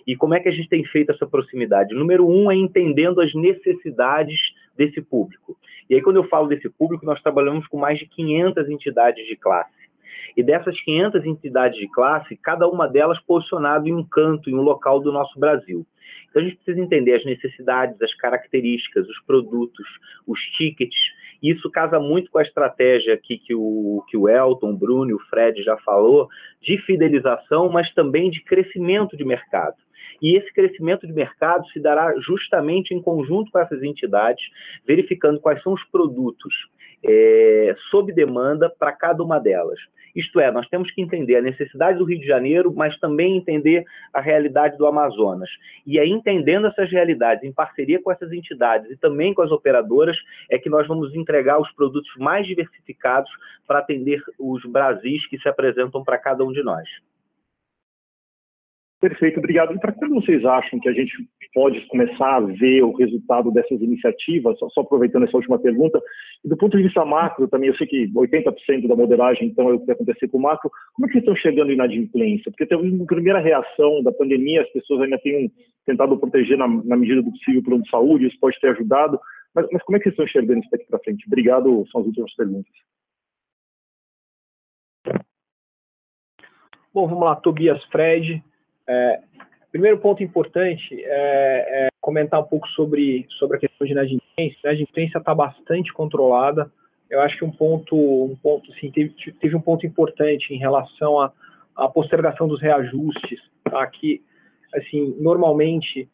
E como é que a gente tem feito essa proximidade? Número 1 é entendendo as necessidades desse público. E aí, quando eu falo desse público, nós trabalhamos com mais de 500 entidades de classe. E dessas 500 entidades de classe, cada uma delas posicionada em um canto, em um local do nosso Brasil. Então, a gente precisa entender as necessidades, as características, os produtos, os tickets. E isso casa muito com a estratégia aqui que o Elton, o Bruno e o Fred já falou, de fidelização, mas também de crescimento de mercado. E esse crescimento de mercado se dará justamente em conjunto com essas entidades, verificando quais são os produtos sob demanda para cada uma delas. Isto é, nós temos que entender a necessidade do Rio de Janeiro, mas também entender a realidade do Amazonas. E aí, entendendo essas realidades, em parceria com essas entidades e também com as operadoras, é que nós vamos entregar os produtos mais diversificados para atender os Brasis que se apresentam para cada um de nós. Perfeito, obrigado. E para quando vocês acham que a gente pode começar a ver o resultado dessas iniciativas, só aproveitando essa última pergunta, e do ponto de vista macro também, eu sei que 80% da moderagem, então, é o que vai acontecer com o macro, como é que estão chegando a inadimplência? Porque teve uma primeira reação da pandemia, as pessoas ainda têm tentado proteger na medida do possível o plano de saúde, isso pode ter ajudado, mas como é que vocês estão enxergando isso daqui para frente? Obrigado, são as últimas perguntas. Bom, vamos lá, Tobias, Fred. Primeiro ponto importante é comentar um pouco sobre a questão de inadimplência. A inadimplência está bastante controlada. Eu acho que um ponto assim, teve um ponto importante em relação à postergação dos reajustes, tá? Que, assim, normalmente,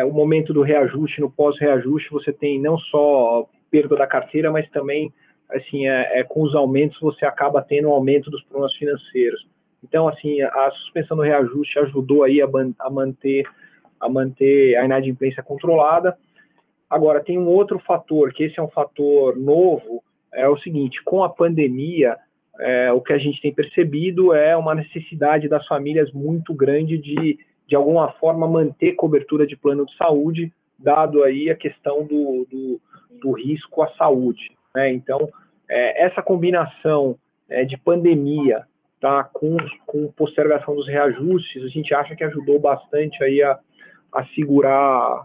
o momento do reajuste, no pós-reajuste, você tem não só perda da carteira, mas também, assim, com os aumentos, você acaba tendo um aumento dos problemas financeiros. Então, assim, a suspensão do reajuste ajudou aí a manter a inadimplência controlada. Agora, tem um outro fator, que esse é um fator novo, é o seguinte: com a pandemia, o que a gente tem percebido é uma necessidade das famílias muito grande de alguma forma, manter cobertura de plano de saúde, dado aí a questão do risco à saúde, né? Então, essa combinação de pandemia, tá, com postergação dos reajustes, a gente acha que ajudou bastante aí a segurar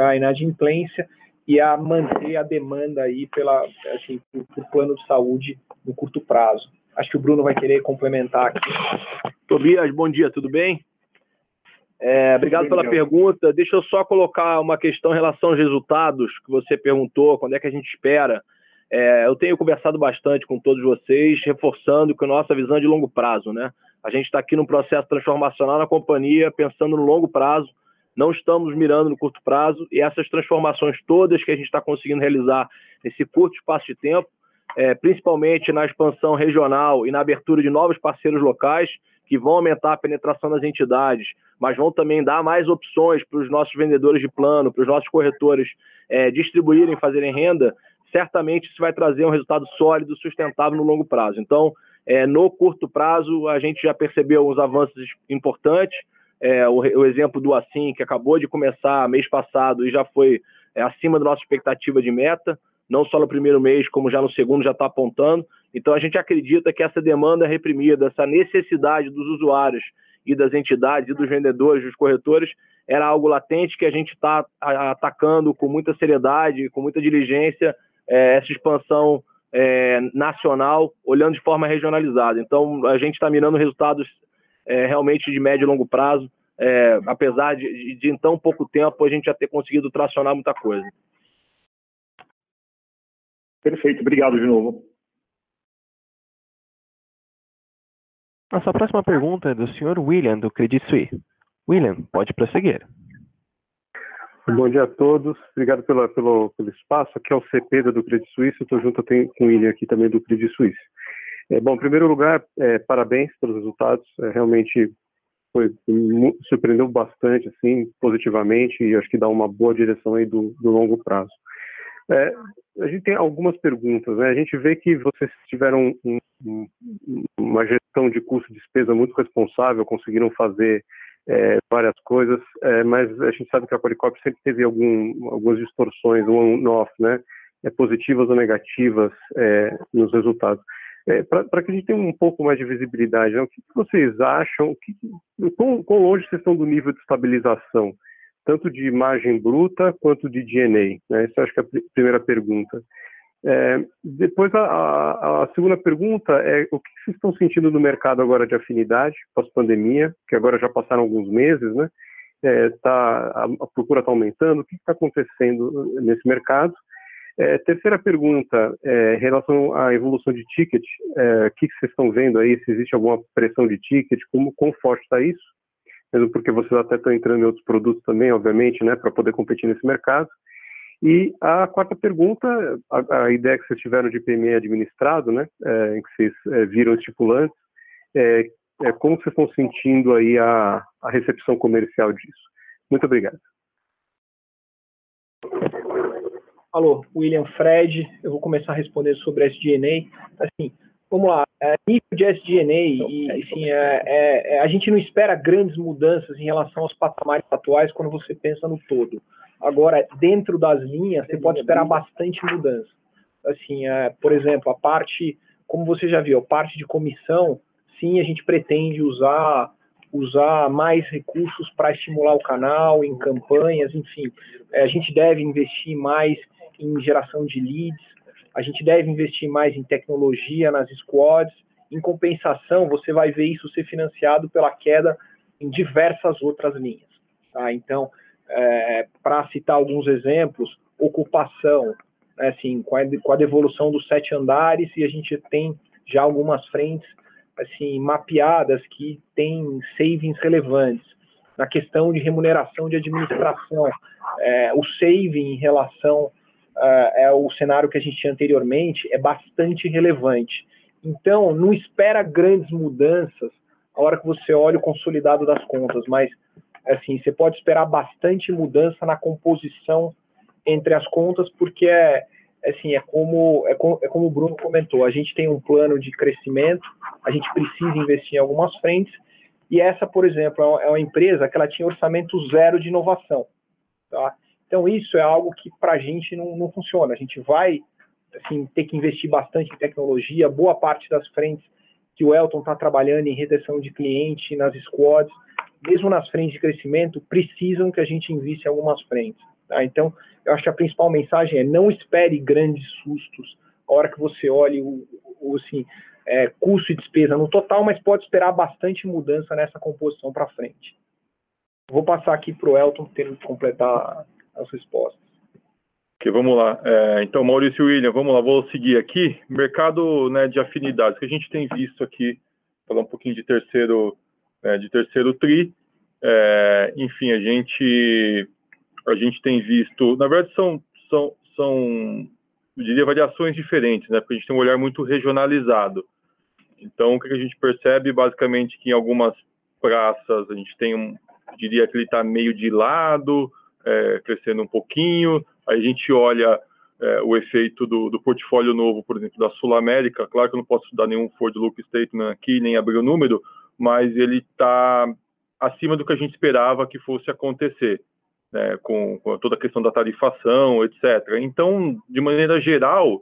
a inadimplência e a manter a demanda aí por plano de saúde no curto prazo. Acho que o Bruno vai querer complementar aqui. Tobias, bom dia, tudo bem? Obrigado pela pergunta. Deixa eu só colocar uma questão em relação aos resultados que você perguntou, quando é que a gente espera. Eu tenho conversado bastante com todos vocês, reforçando que a nossa visão é de longo prazo, né? A gente está aqui num processo transformacional na companhia, pensando no longo prazo, não estamos mirando no curto prazo, e essas transformações todas que a gente está conseguindo realizar nesse curto espaço de tempo, principalmente na expansão regional e na abertura de novos parceiros locais, que vão aumentar a penetração das entidades, mas vão também dar mais opções para os nossos vendedores de plano, para os nossos corretores distribuírem, fazerem renda, certamente isso vai trazer um resultado sólido, sustentável no longo prazo. Então, no curto prazo, a gente já percebeu uns avanços importantes. O exemplo do Assim, que acabou de começar mês passado e já foi acima da nossa expectativa de meta, não só no primeiro mês, como já no segundo já está apontando. Então, a gente acredita que essa demanda reprimida, essa necessidade dos usuários e das entidades e dos vendedores, dos corretores, era algo latente que a gente está atacando com muita seriedade, com muita diligência, essa expansão nacional, olhando de forma regionalizada. Então, a gente está mirando resultados realmente de médio e longo prazo, apesar de em tão pouco tempo a gente já ter conseguido tracionar muita coisa. Perfeito, obrigado de novo. Nossa próxima pergunta é do Sr. William, do Credit Suisse. William, pode prosseguir. Bom dia a todos, obrigado pelo espaço. Aqui é o CP do Credit Suisse, estou junto com o William aqui também do Credit Suisse. Bom, em primeiro lugar, parabéns pelos resultados, realmente surpreendeu bastante, assim, positivamente, e acho que dá uma boa direção aí do longo prazo. A gente tem algumas perguntas, né? A gente vê que vocês tiveram uma gestão de custo e despesa muito responsável, conseguiram fazer várias coisas, mas a gente sabe que a Qualicorp sempre teve algumas distorções, on-off, né? Positivas ou negativas nos resultados. Para que a gente tenha um pouco mais de visibilidade, né? O que vocês acham? Quão longe vocês estão do nível de estabilização, tanto de margem bruta quanto de G&A? Né? Essa acho que é a primeira pergunta. Depois, a segunda pergunta é o que vocês estão sentindo no mercado agora de afinidade, pós-pandemia, que agora já passaram alguns meses, né? A procura está aumentando, o que está acontecendo nesse mercado? Terceira pergunta, em relação à evolução de ticket, o que vocês estão vendo aí, se existe alguma pressão de ticket, quão forte está isso? Mesmo porque vocês até estão entrando em outros produtos também, obviamente, né, para poder competir nesse mercado. E a quarta pergunta, a ideia que vocês tiveram de PME administrado, né, em que vocês viram estipulantes, como vocês estão sentindo aí a recepção comercial disso? Muito obrigado. Alô, William Fred, eu vou começar a responder sobre SG&A. Assim, vamos lá, nível de SG&A, e assim, a gente não espera grandes mudanças em relação aos patamares atuais quando você pensa no todo. Agora, dentro das linhas, você pode esperar bastante mudança. Assim, por exemplo, a parte, como você já viu, a parte de comissão, sim, a gente pretende usar mais recursos para estimular o canal, em campanhas, enfim. A gente deve investir mais em geração de leads, a gente deve investir mais em tecnologia nas squads. Em compensação, você vai ver isso ser financiado pela queda em diversas outras linhas. Tá? Então, para citar alguns exemplos, ocupação, né, assim, com a devolução dos 7 andares, e a gente tem já algumas frentes assim, mapeadas que têm savings relevantes. Na questão de remuneração de administração, o saving em relação ao cenário que a gente tinha anteriormente é bastante relevante. Então, não espera grandes mudanças a hora que você olha o consolidado das contas, mas assim, você pode esperar bastante mudança na composição entre as contas, porque assim, como o Bruno comentou, a gente tem um plano de crescimento, a gente precisa investir em algumas frentes, e essa, por exemplo, é uma empresa que ela tinha orçamento zero de inovação. Tá? Então, isso é algo que para a gente não funciona. A gente vai assim, ter que investir bastante em tecnologia, boa parte das frentes que o Elton está trabalhando em retenção de cliente, nas squads, mesmo nas frentes de crescimento, precisam que a gente invista em algumas frentes. Tá? Então, eu acho que a principal mensagem é não espere grandes sustos a hora que você olhe assim, custo e despesa no total, mas pode esperar bastante mudança nessa composição para frente. Vou passar aqui para o Elton ter que completar as respostas. Ok, vamos lá. Então, Maurício e William, vamos lá, vou seguir aqui. Mercado, né, de afinidades, que a gente tem visto aqui, falar um pouquinho de terceiro TRI. Enfim, a gente tem visto, na verdade são, eu diria, variações diferentes, né? Porque a gente tem um olhar muito regionalizado. Então, o que a gente percebe, basicamente, que em algumas praças a gente tem eu diria que ele está meio de lado, crescendo um pouquinho. Aí a gente olha o efeito do portfólio novo, por exemplo, da Sul América. Claro que eu não posso dar nenhum forward look statement aqui, nem abrir o número, mas ele está acima do que a gente esperava que fosse acontecer, né, com toda a questão da tarifação, etc. Então, de maneira geral,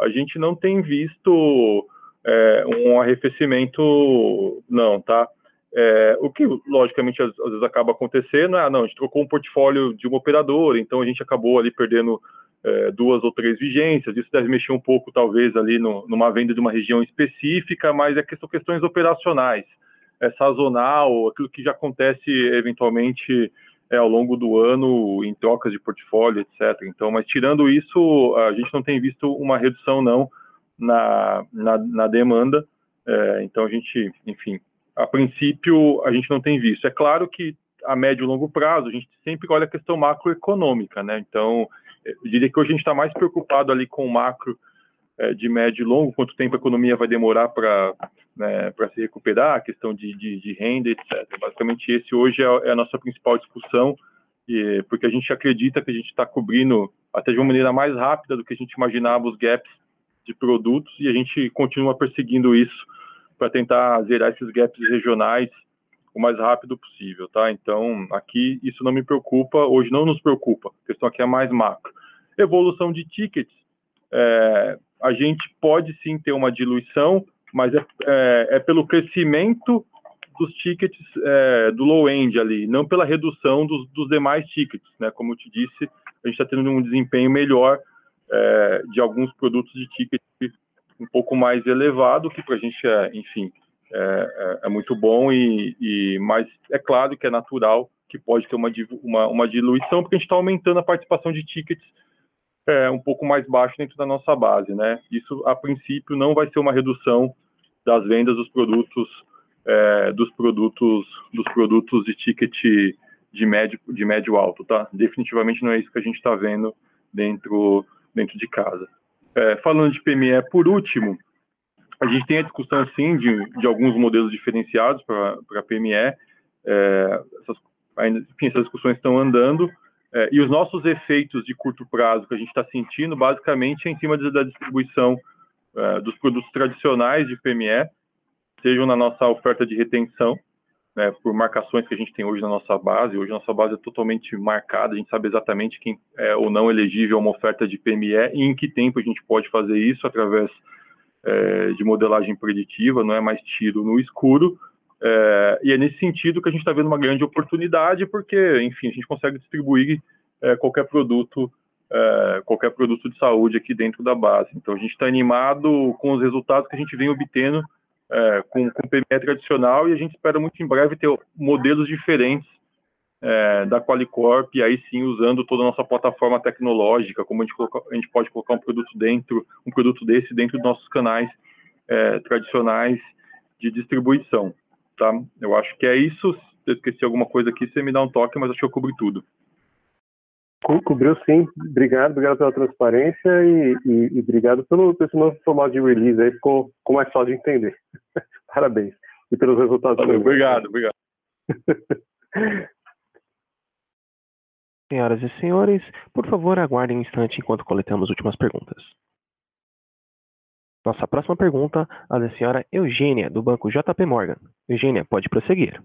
a gente não tem visto um arrefecimento, não, tá? O que, logicamente, às vezes acaba acontecendo a gente trocou um portfólio de uma operadora, então a gente acabou ali perdendo 2 ou 3 vigências, isso deve mexer um pouco, talvez, ali numa venda de uma região específica, mas são questões operacionais, sazonal, aquilo que já acontece, eventualmente, ao longo do ano, em trocas de portfólio, etc. Então, mas tirando isso, a gente não tem visto uma redução, não, na demanda. Então, a gente, enfim, a princípio, a gente não tem visto. É claro que, a médio e longo prazo, a gente sempre olha a questão macroeconômica, né? Então, eu diria que hoje a gente está mais preocupado ali com o macro de médio e longo, quanto tempo a economia vai demorar para se recuperar, a questão de renda, etc. Basicamente, esse hoje é a nossa principal discussão, porque a gente acredita que a gente está cobrindo, até de uma maneira mais rápida do que a gente imaginava, os gaps de produtos, e a gente continua perseguindo isso para tentar zerar esses gaps regionais o mais rápido possível, tá? Então, aqui, isso não me preocupa, hoje não nos preocupa, a questão aqui é mais macro. Evolução de tickets, a gente pode sim ter uma diluição, mas é pelo crescimento dos tickets do low-end ali, não pela redução dos demais tickets, né? Como eu te disse, a gente está tendo um desempenho melhor de alguns produtos de ticket um pouco mais elevado, que para a gente enfim, é muito bom, mas é claro que é natural que pode ter uma diluição, porque a gente está aumentando a participação de tickets um pouco mais baixo dentro da nossa base, né? Isso, a princípio, não vai ser uma redução das vendas dos produtos de ticket de médio alto, tá? Definitivamente não é isso que a gente está vendo dentro de casa. Falando de PME, por último, a gente tem a discussão, sim, de alguns modelos diferenciados para PME. Essas discussões estão andando. E os nossos efeitos de curto prazo que a gente está sentindo, basicamente, é em cima da distribuição dos produtos tradicionais de PME, sejam na nossa oferta de retenção, né, por marcações que a gente tem hoje na nossa base. Hoje a nossa base é totalmente marcada, a gente sabe exatamente quem é ou não elegível a uma oferta de PME e em que tempo a gente pode fazer isso através de modelagem preditiva, não é mais tiro no escuro. E é nesse sentido que a gente está vendo uma grande oportunidade, porque, enfim, a gente consegue distribuir qualquer produto de saúde aqui dentro da base. Então, a gente está animado com os resultados que a gente vem obtendo com o PME tradicional, e a gente espera muito em breve ter modelos diferentes da Qualicorp, e aí sim usando toda a nossa plataforma tecnológica, como a gente pode colocar um produto desse dentro dos nossos canais tradicionais de distribuição. Tá? Eu acho que é isso. Se eu esqueci alguma coisa aqui, você me dá um toque, mas acho que eu cobri tudo. Cobriu sim. Obrigado pela transparência e obrigado pelo esse novo formato de release aí, ficou mais fácil de entender. Parabéns. E pelos resultados. Obrigado. Senhoras e senhores, por favor, aguardem um instante enquanto coletamos as últimas perguntas. Nossa próxima pergunta é da senhora Eugênia, do banco JP Morgan. Eugênia, pode prosseguir.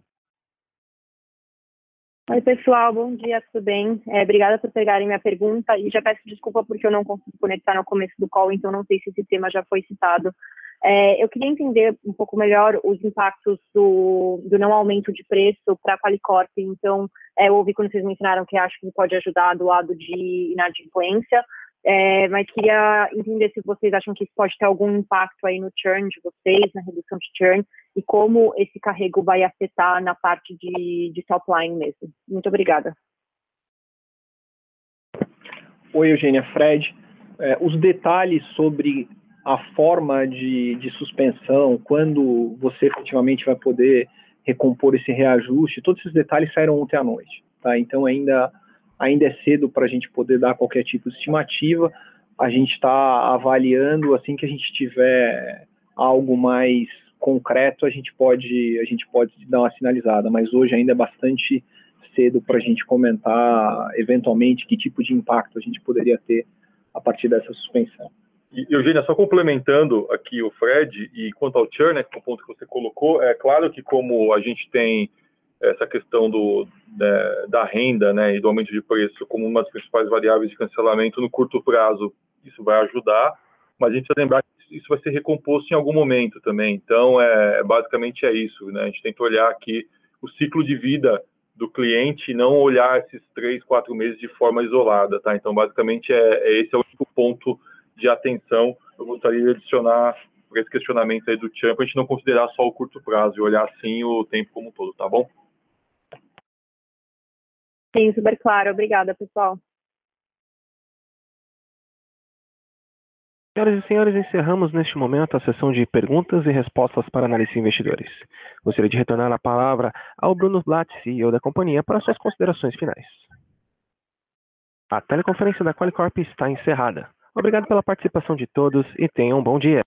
Oi, pessoal, bom dia, tudo bem? Obrigada por pegarem minha pergunta e já peço desculpa porque eu não consegui conectar no começo do call, então não sei se esse tema já foi citado. Eu queria entender um pouco melhor os impactos do não aumento de preço para a Qualicorp. Então, eu ouvi quando vocês mencionaram que acho que pode ajudar do lado de inadimplência, mas queria entender se vocês acham que isso pode ter algum impacto aí no churn de vocês, na redução de churn, e como esse carrego vai afetar na parte de top line mesmo. Muito obrigada. Oi, Eugênia, Fred. Os detalhes sobre a forma de suspensão, quando você efetivamente vai poder recompor esse reajuste, todos esses detalhes saíram ontem à noite. Tá? Então, ainda é cedo para a gente poder dar qualquer tipo de estimativa. A gente está avaliando, assim que a gente tiver algo mais concreto, a gente pode dar uma sinalizada, mas hoje ainda é bastante cedo para a gente comentar, eventualmente, que tipo de impacto a gente poderia ter a partir dessa suspensão. E, Eugênia, só complementando aqui o Fred, e quanto ao churn, né, que é o ponto que você colocou, é claro que como a gente tem essa questão da renda, né, e do aumento de preço como uma das principais variáveis de cancelamento no curto prazo, isso vai ajudar, mas a gente precisa lembrar que isso vai ser recomposto em algum momento também. Então, basicamente é isso, né? A gente tem que olhar aqui o ciclo de vida do cliente e não olhar esses 3, 4 meses de forma isolada, tá? Então, basicamente, esse é o único ponto de atenção. Eu gostaria de adicionar para esse questionamento aí do churn, para a gente não considerar só o curto prazo e olhar, sim, o tempo como um todo, tá bom? Sim, super claro. Obrigada, pessoal. Senhoras e senhores, encerramos neste momento a sessão de perguntas e respostas para análise de investidores. Gostaria de retornar a palavra ao Bruno Blatt, CEO da companhia, para suas considerações finais. A teleconferência da Qualicorp está encerrada. Obrigado pela participação de todos e tenham um bom dia.